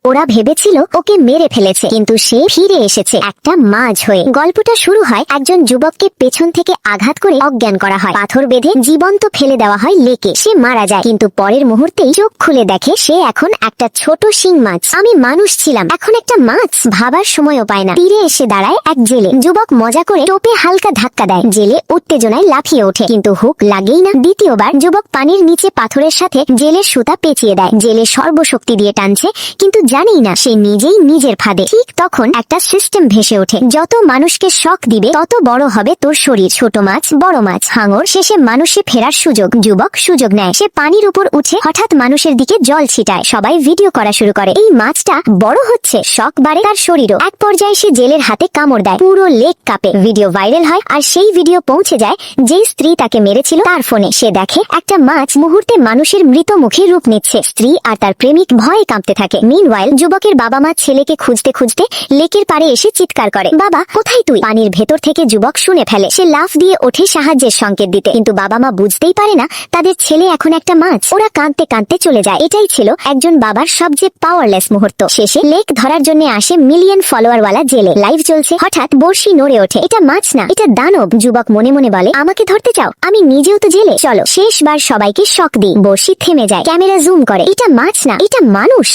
ওরা ভেবেছিল ওকে মেরে ফেলেছে, কিন্তু সে ফিরে এসেছে একটা মাছ হয়ে। গল্পটা শুরু হয় একজন যুবককে পেছন থেকে আঘাত করে অজ্ঞান করা হয়, পাথর বেঁধে জীবন্ত ফেলে দেওয়া হয় লেকে। সে মারা যায়, কিন্তু পরের মুহূর্তেই চোখ খুলে দেখে সে এখন একটা ছোট শিং মাছ। আমি মানুষ ছিলাম, এখন একটা মাছ। ভাবার সময়ও পায় না। তীরে এসে দাঁড়ায় এক জেলে। যুবক মজা করে টোপে হালকা ধাক্কা দেয়। জেলে উত্তেজনায় লাফিয়ে ওঠে, কিন্তু হুক লাগেই না। দ্বিতীয়বার যুবক পানির নিচে পাথরের সাথে জেলের সুতা পেঁচিয়ে দেয়। জেলে সর্বশক্তি দিয়ে টানছে, কিন্তু জানেই না সে নিজেই নিজের ফাঁদে। ঠিক তখন একটা সিস্টেম ভেসে ওঠে, যত মানুষকে শক দিবে তত বড় হবে তোর শরীর। ছোট মাছ, বড় মাছ, হাঙর, শেষে মানুষে ফেরার সুযোগ। যুবক সুযোগ নেয়। সে পানির উপর উঠে হঠাৎ মানুষের দিকে জল ছিটায়। সবাই ভিডিও করা শুরু করে। এই মাছটা বড় হচ্ছে, শক বাড়ে তার শরীরও। এক পর্যায়ে সে জেলের হাতে কামড় দেয়, পুরো লেক কাঁপে। ভিডিও ভাইরাল হয়, আর সেই ভিডিও পৌঁছে যায় যেই স্ত্রী তাকে মেরেছিল তার ফোনে। সে দেখে একটা মাছ মুহূর্তে মানুষের মৃত মুখে রূপ নিচ্ছে। স্ত্রী আর তার প্রেমিক ভয়ে কাঁপতে থাকে। মিনওয়াইল যুবকের বাবা মা ছেলেকে খুঁজতে খুঁজতে লেকের পাড়ে এসে চিৎকার করে, বাবা কোথায় তুই? পানির ভেতর থেকে যুবক শুনে ফেলে। সে লাফ দিয়ে ওঠে সাহায্যের সংকেত দিতে, কিন্তু বাবা মা বুঝতেই পারে না তাদের ছেলে এখন একটা মাছ। ওরা কাঁদতে কাঁদতে চলে যায়। এটাই ছিল একজন বাবার সবচেয়ে পাওয়ারলেস মুহূর্ত। শেষে লেক ধরার জন্য আসে মিলিয়ন ফলোয়ার ওয়ালা জেলে। লাইভ চলছে, হঠাৎ বড়শি নড়ে ওঠে। এটা মাছ না, এটা দানব। যুবক মনে মনে বলে, আমাকে ধরতে চাও? আমি নিজেও তো জেলে। চলো শেষবার সবাইকে শক দিই। বড়শি থেমে যায়। ক্যামেরা জুম করে। এটা মাছ না, এটা মানুষ।